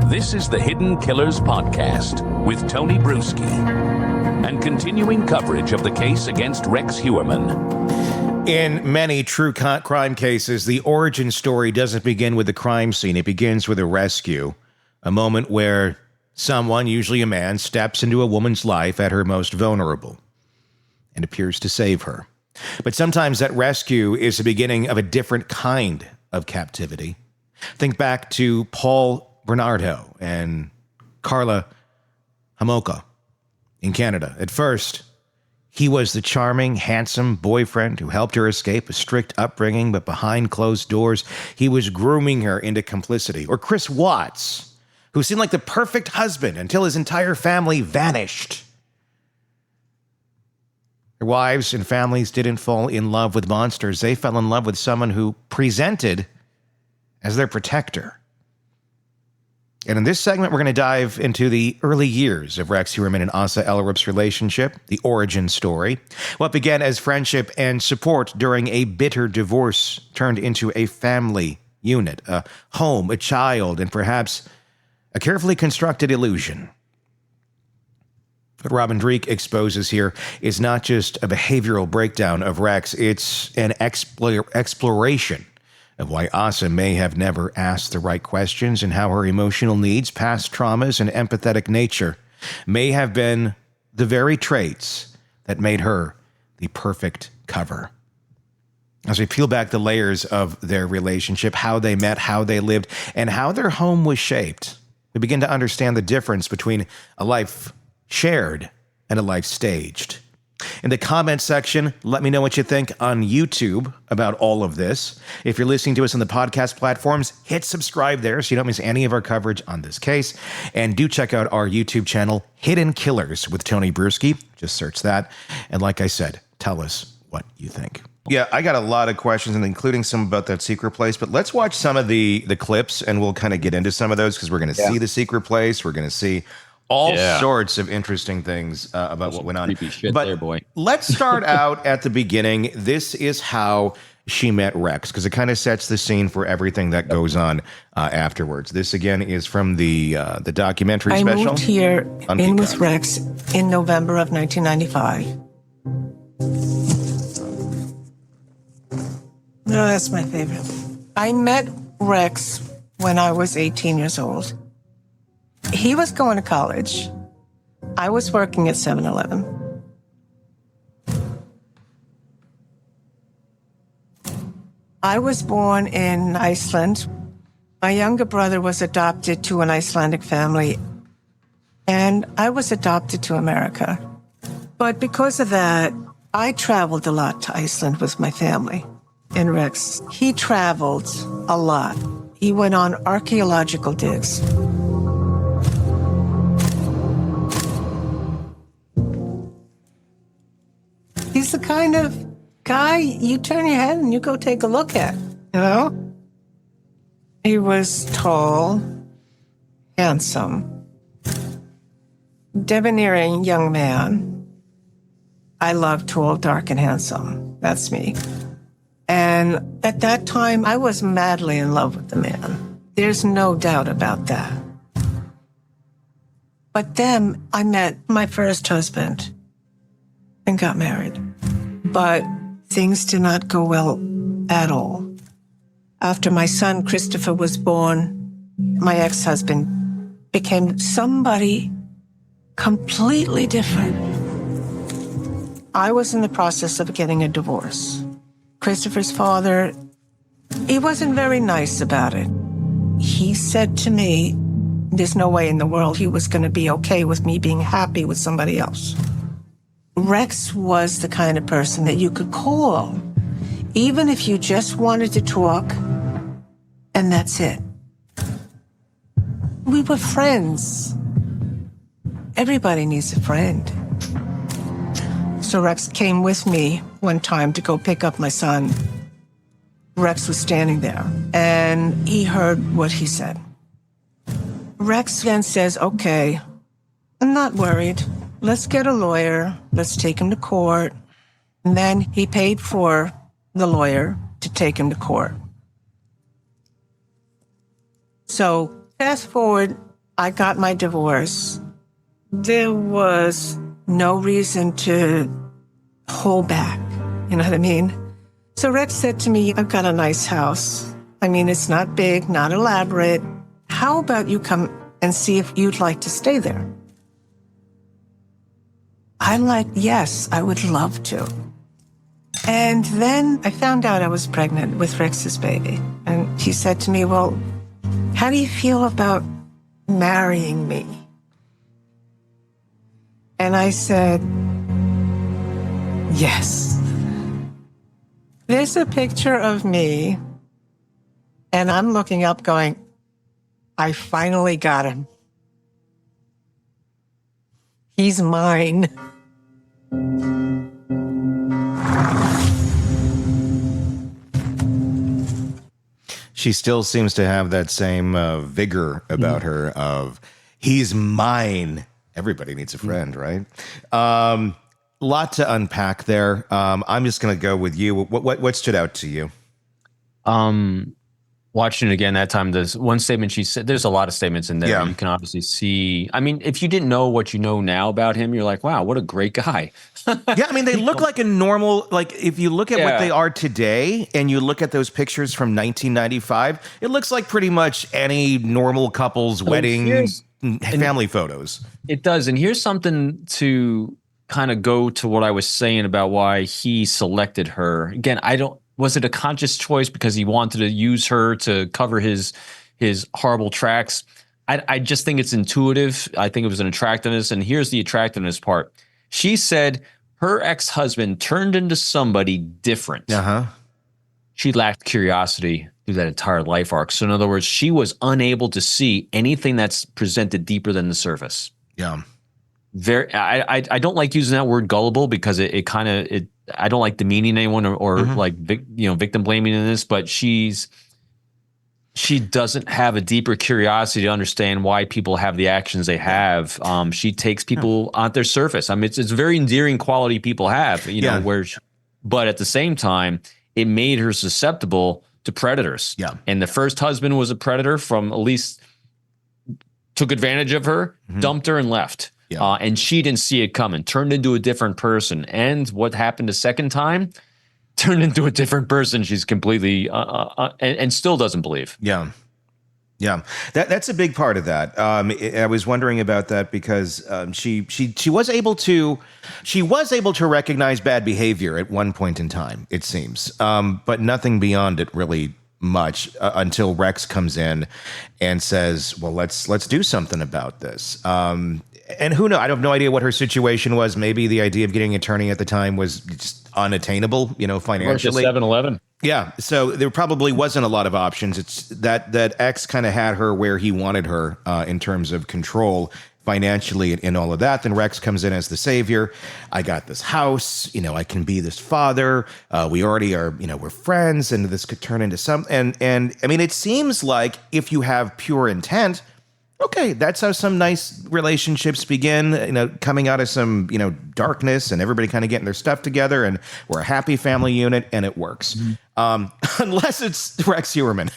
This is the Hidden Killers Podcast with Tony Brueski and continuing coverage of the case against Rex Heuermann. In many true crime cases, the origin story doesn't begin with the crime scene. It begins with a rescue, a moment where someone, usually a man, steps into a woman's life at her most vulnerable and appears to save her. But sometimes that rescue is the beginning of a different kind of captivity. Think back to Paul Bernardo and Carla Homolka in Canada. At first, he was the charming, handsome boyfriend who helped her escape a strict upbringing, but behind closed doors, he was grooming her into complicity. Or Chris Watts, who seemed like the perfect husband until his entire family vanished. Their wives and families didn't fall in love with monsters. They fell in love with someone who presented as their protector. And in this segment, we're going to dive into the early years of Rex Heuermann and Asa Ellerup's relationship, the origin story. What began as friendship and support during a bitter divorce turned into a family unit, a home, a child, and perhaps a carefully constructed illusion. What Robin Dreeke exposes here is not just a behavioral breakdown of Rex, it's an exploration of why Asa may have never asked the right questions and how her emotional needs, past traumas, and empathetic nature may have been the very traits that made her the perfect cover. As we peel back the layers of their relationship, how they met, how they lived, and how their home was shaped, we begin to understand the difference between a life shared and a life staged. In the comment section, let me know what you think on YouTube about all of this. If you're listening to us on the podcast platforms, hit subscribe there so you don't miss any of our coverage on this case. And do check out our YouTube channel, Hidden Killers with Tony Brueski. Just search that. And like I said, tell us what you think. Yeah, I got a lot of questions, and including some about that secret place. But let's watch some of the clips, and we'll kind of get into some of those because we're going to see the secret place. We're going to see all sorts of interesting things about what went on. Creepy shit but there, boy. Let's start out at the beginning. This is how she met Rex, because it kind of sets the scene for everything that goes on afterwards. This, again, is from the documentary special. I moved here in with Rex in November of 1995. No, that's my favorite. I met Rex when I was 18 years old. He was going to college. I was working at 7-Eleven. I was born in Iceland. My younger brother was adopted to an Icelandic family, and I was adopted to America. But because of that, I traveled a lot to Iceland with my family. And Rex, he traveled a lot. He went on archaeological digs. He's the kind of guy you turn your head and you go take a look at, you know? He was tall, handsome, debonair young man. I love tall, dark, and handsome. That's me. And at that time, I was madly in love with the man. There's no doubt about that. But then I met my first husband and got married. But things did not go well at all. After my son Christopher was born, my ex-husband became somebody completely different. I was in the process of getting a divorce. Christopher's father, he wasn't very nice about it. He said to me, there's no way in the world he was going to be okay with me being happy with somebody else. Rex was the kind of person that you could call, even if you just wanted to talk, and that's it. We were friends. Everybody needs a friend. So Rex came with me one time to go pick up my son. Rex was standing there, and he heard what he said. Rex then says, okay, I'm not worried. Let's get a lawyer. Let's take him to court. And then he paid for the lawyer to take him to court. So fast forward I got my divorce. There was no reason to hold back. You know what I mean? So Rex said to me, I've got a nice house. I mean, it's not big, not elaborate. How about you come and see if you'd like to stay there? I'm like, yes, I would love to. And then I found out I was pregnant with Rex's baby. And he said to me, well, how do you feel about marrying me? And I said, yes. There's a picture of me, and I'm looking up going, I finally got him. He's mine. She still seems to have that same vigor about her of, he's mine. Everybody needs a friend, right? Lot to unpack there. I'm just going to go with you. What stood out to you? Watching it again that time, there's one statement she said. There's a lot of statements in there. Yeah. You can obviously see. I mean, if you didn't know what you know now about him, you're like, wow, what a great guy. Yeah, I mean, they look like a normal, like if you look at what they are today and you look at those pictures from 1995, it looks like pretty much any normal couple's wedding family photos. It does. And here's something to kind of go to what I was saying about why he selected her. Again, was it a conscious choice because he wanted to use her to cover his horrible tracks? I just think it's intuitive. I think it was an attractiveness. And here's the attractiveness part. She said her ex-husband turned into somebody different. Uh-huh. She lacked curiosity through that entire life arc. So in other words, she was unable to see anything that's presented deeper than the surface. Yeah. I don't like using that word gullible because it kind of I don't like demeaning anyone or like victim blaming in this, but she doesn't have a deeper curiosity to understand why people have the actions they have. She takes people on their surface. I mean, it's a very endearing quality people have, but at the same time, it made her susceptible to predators. Yeah. And the first husband was a predator from at least took advantage of her, dumped her and left. Yeah. And she didn't see it coming, turned into a different person. And what happened the second time? Turned into a different person. She's completely and still doesn't believe. Yeah. Yeah. That's a big part of that. I was wondering about that because she was able to recognize bad behavior at one point in time, it seems. But nothing beyond it really much until Rex comes in and says, well, let's do something about this. And who knows? I have no idea what her situation was. Maybe the idea of getting an attorney at the time was just unattainable, financially. 7-Eleven. Yeah. So there probably wasn't a lot of options. It's that X kind of had her where he wanted her in terms of control financially and all of that. Then Rex comes in as the savior. I got this house, I can be this father. We already are, we're friends, and this could turn into something. And I mean, it seems like if you have pure intent, okay, that's how some nice relationships begin, coming out of some, darkness and everybody kind of getting their stuff together, and we're a happy family unit and it works. Unless it's Rex Heuermann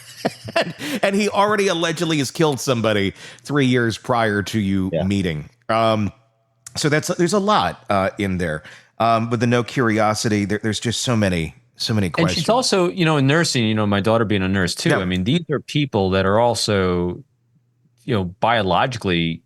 and he already allegedly has killed somebody 3 years prior to you meeting. So there's a lot in there. With the no curiosity, there's just so many questions. And she's also, in nursing, my daughter being a nurse too. Yeah. I mean, these are people that are also, biologically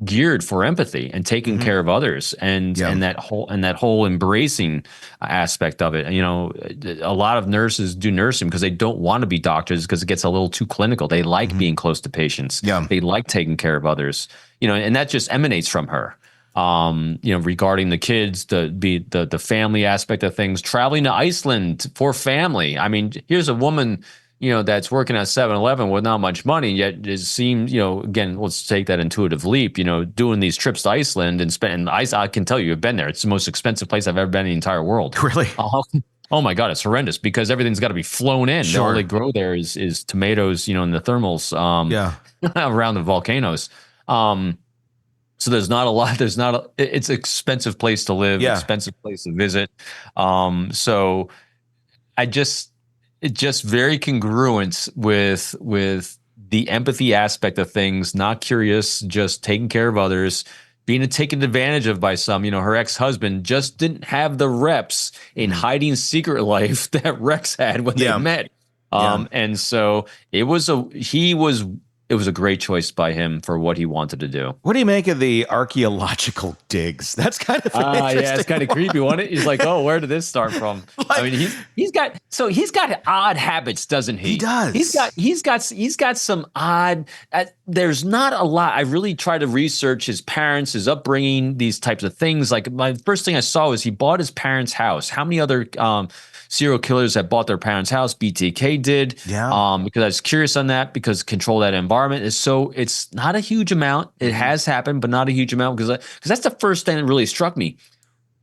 geared for empathy and taking care of others, and that whole embracing aspect of it. A lot of nurses do nursing because they don't want to be doctors because it gets a little too clinical. They like being close to patients. Yeah. They like taking care of others. And that just emanates from her. Regarding the kids, the family aspect of things, traveling to Iceland for family. I mean, here's a woman that's working at 7-Eleven with not much money, yet it seems, again, let's take that intuitive leap, doing these trips to Iceland and I can tell you, I've been there. It's the most expensive place I've ever been in the entire world. Really? Oh my God, it's horrendous because everything's got to be flown in. Sure. All they grow there is tomatoes, in the thermals, around the volcanoes. So there's not a lot, it's an expensive place to live, expensive place to visit. It's just very congruent with the empathy aspect of things, not curious, just taking care of others, being taken advantage of by some. Her ex-husband just didn't have the reps in hiding secret life that Rex had when they met. And so it was a great choice by him for what he wanted to do. What do you make of the archaeological digs? That's kind of it's kind of creepy, wasn't it? He's like, oh, where did this start from? I mean, he's got odd habits, doesn't he? He does. He's got some odd. There's not a lot. I really tried to research his parents, his upbringing, these types of things. Like, my first thing I saw was he bought his parents' house. How many other serial killers have bought their parents' house? BTK did. Because I was curious on that, because control that environment is so, it's not a huge amount. It has happened, but not a huge amount, because that's the first thing that really struck me.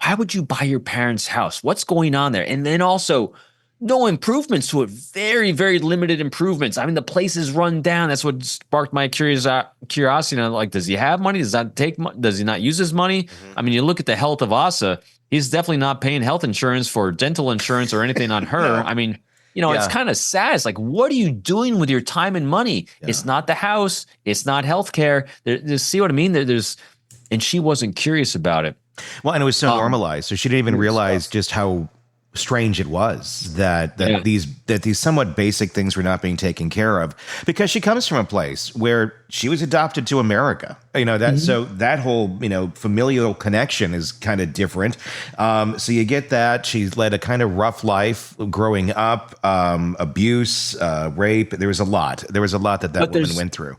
Why would you buy your parents' house? What's going on there? And then also, no improvements to it. Very, very limited improvements. I mean, the place is run down. That's what sparked my curiosity. And I'm like, does he have money? Does he not use his money? I mean, you look at the health of Asa. He's definitely not paying health insurance for dental insurance or anything on her. I mean, it's kind of sad. It's like, what are you doing with your time and money? It's not the house. It's not healthcare. See what I mean? And she wasn't curious about it. Well, and it was so normalized, so she didn't even realize just how strange it was that these somewhat basic things were not being taken care of, because she comes from a place where she was adopted to America. So that whole familial connection is kind of different. So you get that she's led a kind of rough life growing up, abuse, rape. There was a lot that woman went through.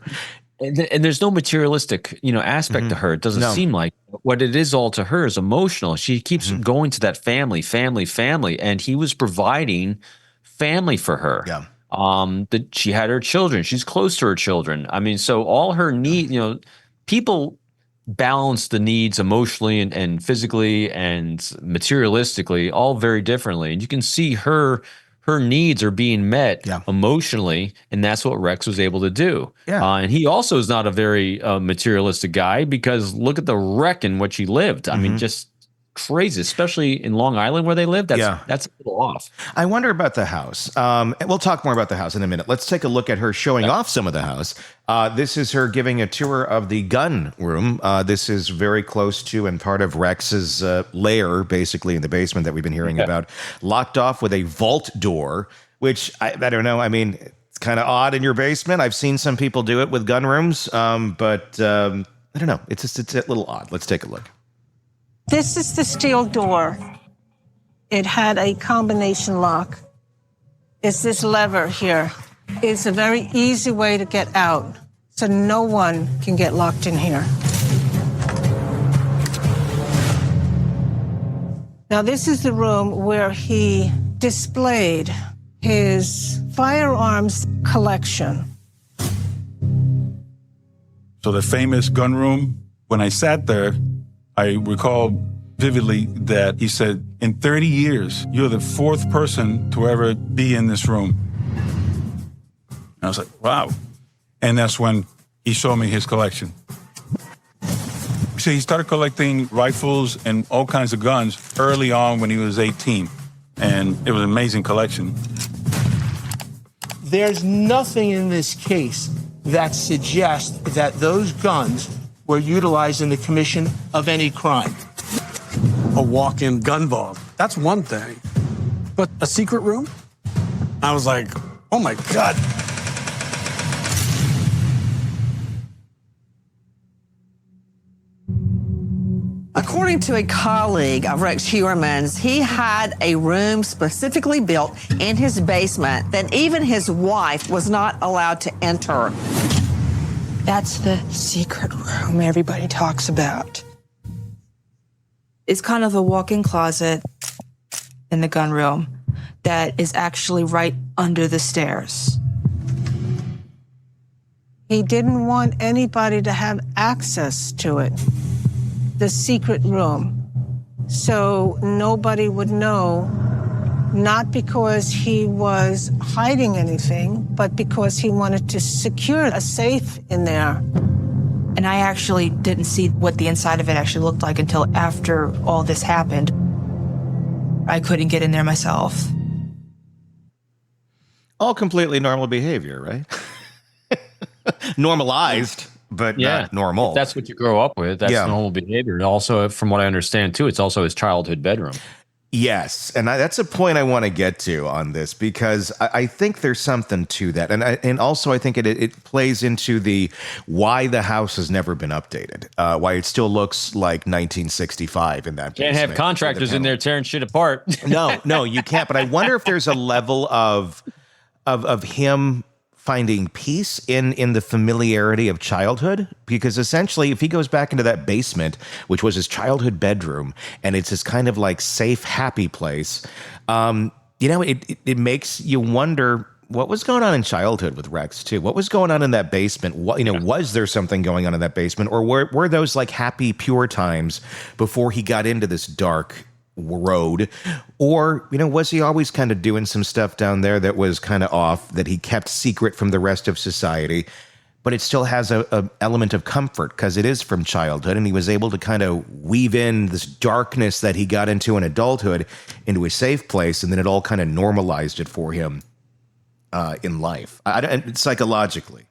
And there's no materialistic, aspect to her. It doesn't seem like. What it is all to her is emotional. She keeps going to that family, and he was providing family for her. That she had her children. She's close to her children. I mean, so all her need, people balance the needs emotionally and physically and materialistically all very differently. And you can see her needs are being met emotionally, and that's what Rex was able to do. And he also is not a very materialistic guy, because look at the wreck in which he lived. I mean, just crazy, especially in Long Island where they live. That's a little off. I wonder about the house. We'll talk more about the house in a minute. Let's take a look at her showing off some of the house. This is her giving a tour of the gun room. This is very close to and part of Rex's lair, basically in the basement that we've been hearing about, locked off with a vault door, which I don't know. I mean, it's kind of odd in your basement. I've seen some people do it with gun rooms, but I don't know. It's a little odd. Let's take a look. This is the steel door. It had a combination lock. It's this lever here. It's a very easy way to get out, so no one can get locked in here. Now, this is the room where he displayed his firearms collection. So the famous gun room, when I sat there, I recall vividly that he said, in 30 years, you're the fourth person to ever be in this room. And I was like, wow. And that's when he showed me his collection. So he started collecting rifles and all kinds of guns early on when he was 18. And it was an amazing collection. There's nothing in this case that suggests that those guns were utilized in the commission of any crime. A walk-in gun vault, that's one thing. But a secret room? I was like, oh my God. According to a colleague of Rex Heuermann's, he had a room specifically built in his basement that even his wife was not allowed to enter. That's the secret room everybody talks about. It's kind of a walk-in closet in the gun room that is actually right under the stairs. He didn't want anybody to have access to it, the secret room, so nobody would know, not because he was hiding anything, but because he wanted to secure a safe in there. And I actually didn't see what the inside of it actually looked like until after all this happened. I couldn't get in there myself. All completely normal behavior, right? Normalized, but not normal. If that's what you grow up with. That's normal behavior. Also, from what I understand too, it's also his childhood bedroom. Yes, and that's a point I want to get to on this, because I think there's something to that, and also I think it plays into the why the house has never been updated, why it still looks like 1965 in that. Can't have contractors in there tearing shit apart. No, you can't. But I wonder if there's a level of him finding peace in the familiarity of childhood, because essentially if he goes back into that basement, which was his childhood bedroom, and it's this kind of like safe, happy place, it makes you wonder what was going on in childhood with Rex too. What was going on in that basement? What, was there something going on in that basement, or were those like happy, pure times before he got into this dark road? Or was he always kind of doing some stuff down there that was kind of off, that he kept secret from the rest of society, but it still has a element of comfort because it is from childhood, and he was able to kind of weave in this darkness that he got into in adulthood into a safe place, and then it all kind of normalized it for him in life, and psychologically.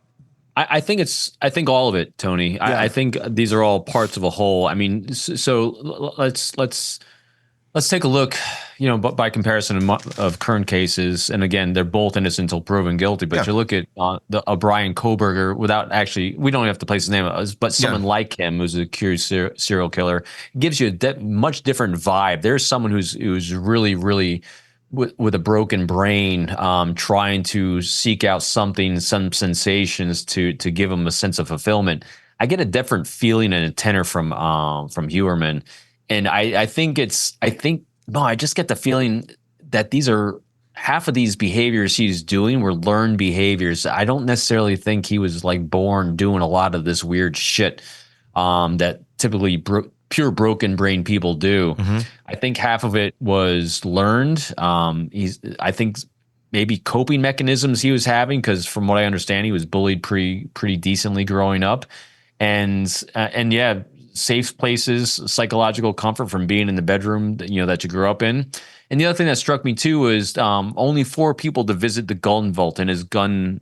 I think all of it, Tony. Yeah. I think these are all parts of a whole. I mean, so let's take a look, but by comparison of current cases, and again, they're both innocent until proven guilty. But you look at Brian Koberger, without actually, we don't have to place his name, but someone like him who's a accused serial killer gives you a much different vibe. There's someone who's really, really with a broken brain, trying to seek out some sensations to give him a sense of fulfillment. I get a different feeling and a tenor from Heuermann. And I just get the feeling that these are half of these behaviors he's doing were learned behaviors. I don't necessarily think he was like born doing a lot of this weird shit that typically pure broken brain people do. Mm-hmm. I think half of it was learned. I think maybe coping mechanisms he was having, because from what I understand, he was bullied pretty decently growing up, and safe places, psychological comfort from being in the bedroom that you grew up in. And the other thing that struck me too was only 4 people to visit the gun vault in his gun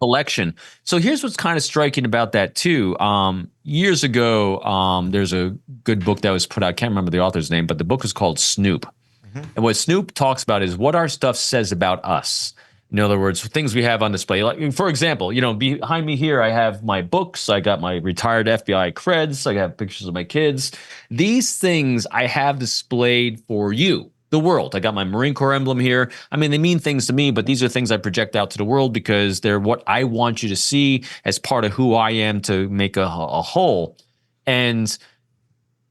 collection. So here's what's kind of striking about that too. Years ago, there's a good book that was put out. I can't remember the author's name, but the book is called Snoop. Mm-hmm. And what Snoop talks about is what our stuff says about us. In other words, things we have on display. Like, for example, behind me here, I have my books. I got my retired FBI creds. I got pictures of my kids. These things I have displayed for you, the world. I got my Marine Corps emblem here. I mean, they mean things to me, but these are things I project out to the world because they're what I want you to see as part of who I am to make a whole. And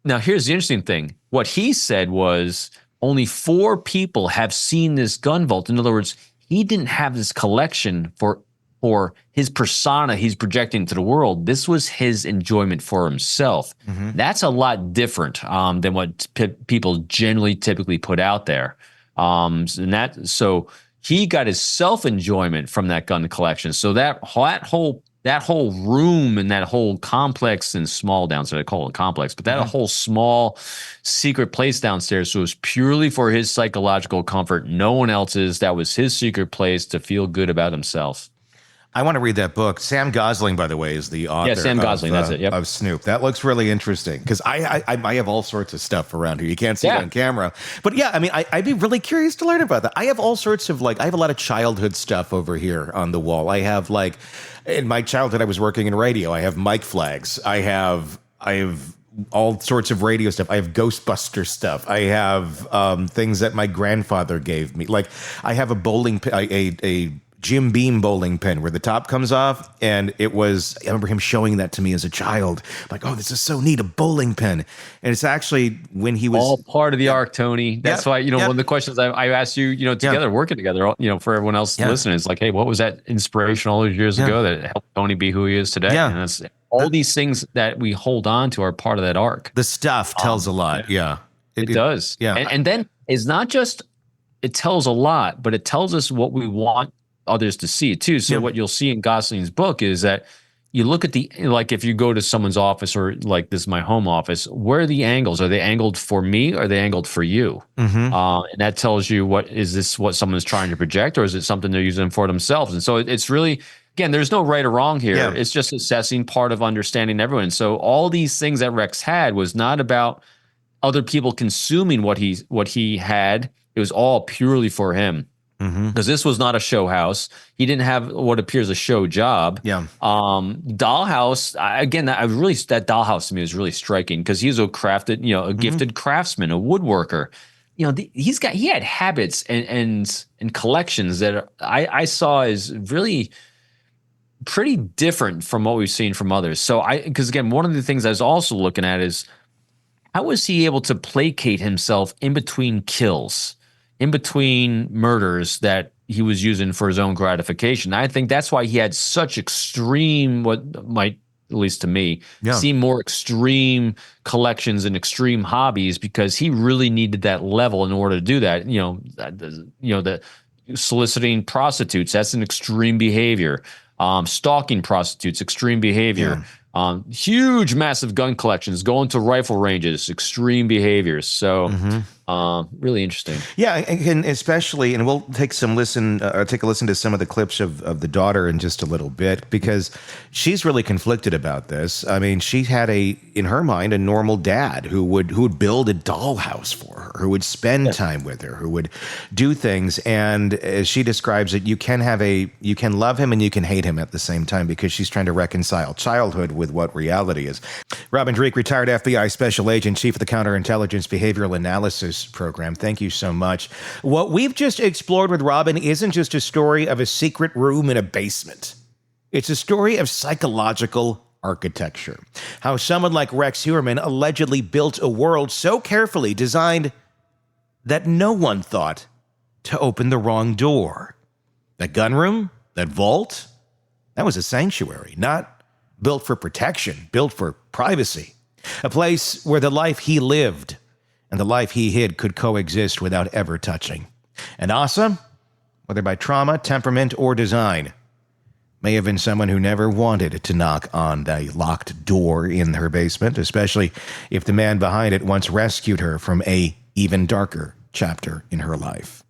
now here's the interesting thing. What he said was only 4 people have seen this gun vault. In other words, he didn't have this collection for his persona he's projecting to the world. This was his enjoyment for himself. Mm-hmm. That's a lot different than what people generally typically put out there. So he got his self-enjoyment from that gun collection. So that whole room and that whole complex, and small downstairs, I call it complex, but that whole small secret place downstairs was purely for his psychological comfort. No one else's. That was his secret place to feel good about himself. I want to read that book. Sam Gosling, by the way, is the author. Yeah, Sam Gosling, that's it. Yep. Of Snoop. That looks really interesting because I have all sorts of stuff around here. You can't see it on camera. But yeah, I mean, I'd be really curious to learn about that. I have all sorts of I have a lot of childhood stuff over here on the wall. I have in my childhood, I was working in radio. I have mic flags. I have all sorts of radio stuff. I have Ghostbuster stuff. I have things that my grandfather gave me. Like I have a bowling a Jim Beam bowling pin where the top comes off, and I remember him showing that to me as a child. Like, oh, this is so neat, a bowling pin. And it's actually when he was all part of the arc, Tony. That's why, one of the questions I asked you, together, working together, for everyone else listening, is like, hey, what was that inspiration all those years ago that helped Tony be who he is today? Yeah. And that's all these things that we hold on to are part of that arc. The stuff tells a lot. Yeah. It does. Yeah. And then it's not just, it tells a lot, but it tells us what we want others to see too. So what you'll see in Gosling's book is that you look at if you go to someone's office, or like this is my home office, where are the angles? Are they angled for me? Or are they angled for you? Mm-hmm. And that tells you what someone's trying to project, or is it something they're using for themselves? And so it's really again, there's no right or wrong here. Yeah. It's just assessing part of understanding everyone. So all these things that Rex had was not about other people consuming what he had. It was all purely for him. Because this was not a show house. He didn't have what appears a show job. Yeah. Dollhouse, that dollhouse to me was really striking because he's a crafted, a gifted craftsman, a woodworker. He had habits and collections that I saw as really pretty different from what we've seen from others. So because again, one of the things I was also looking at is how was he able to placate himself in between kills? In between murders that he was using for his own gratification. I think that's why he had such extreme, what might, at least to me, seem more extreme collections and extreme hobbies, because he really needed that level in order to do that. The soliciting prostitutes, that's an extreme behavior. Stalking prostitutes, extreme behavior. Huge, massive gun collections, going to rifle ranges, extreme behaviors. So really interesting. Yeah, and especially, and we'll take a listen to some of the clips of the daughter in just a little bit, because she's really conflicted about this. I mean, she had in her mind, a normal dad who would build a dollhouse for her, who would spend time with her, who would do things. And as she describes it, you can love him and you can hate him at the same time, because she's trying to reconcile childhood with what reality is. Robin Dreeke, retired FBI special agent, chief of the counterintelligence behavioral analysis program. Thank you so much. What we've just explored with Robin isn't just a story of a secret room in a basement. It's a story of psychological architecture. How someone like Rex Heuermann allegedly built a world so carefully designed that no one thought to open the wrong door. That gun room, that vault, that was a sanctuary, not built for protection, built for privacy. A place where the life he lived and the life he hid could coexist without ever touching. And Asa, whether by trauma, temperament, or design, may have been someone who never wanted to knock on the locked door in her basement, especially if the man behind it once rescued her from a even darker chapter in her life.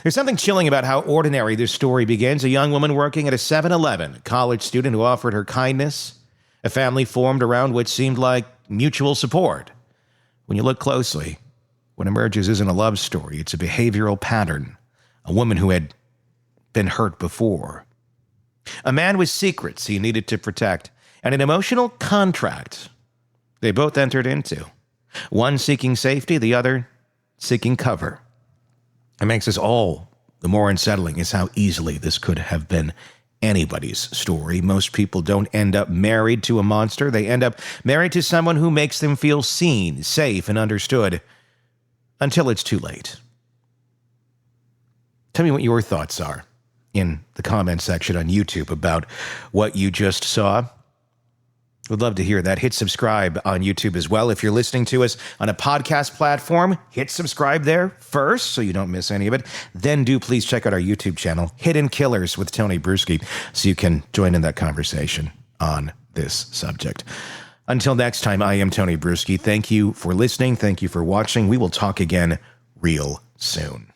There's something chilling about how ordinary this story begins. A young woman working at a 7-Eleven, a college student who offered her kindness, a family formed around what seemed like mutual support. When you look closely, what emerges isn't a love story. It's a behavioral pattern. A woman who had been hurt before. A man with secrets he needed to protect. And an emotional contract they both entered into. One seeking safety, the other seeking cover. It makes us all the more unsettling is how easily this could have been anybody's story. Most people don't end up married to a monster. They end up married to someone who makes them feel seen, safe, and understood until it's too late. Tell me what your thoughts are in the comment section on YouTube about what you just saw. Would love to hear that. Hit subscribe on YouTube as well. If you're listening to us on a podcast platform, hit subscribe there first so you don't miss any of it. Then do please check out our YouTube channel, Hidden Killers with Tony Brueski, so you can join in that conversation on this subject. Until next time, I am Tony Brueski. Thank you for listening. Thank you for watching. We will talk again real soon.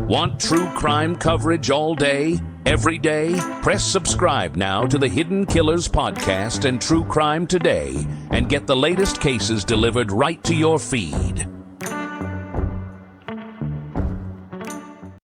Want true crime coverage all day, every day? Press subscribe now to the Hidden Killers podcast and True Crime Today and get the latest cases delivered right to your feed.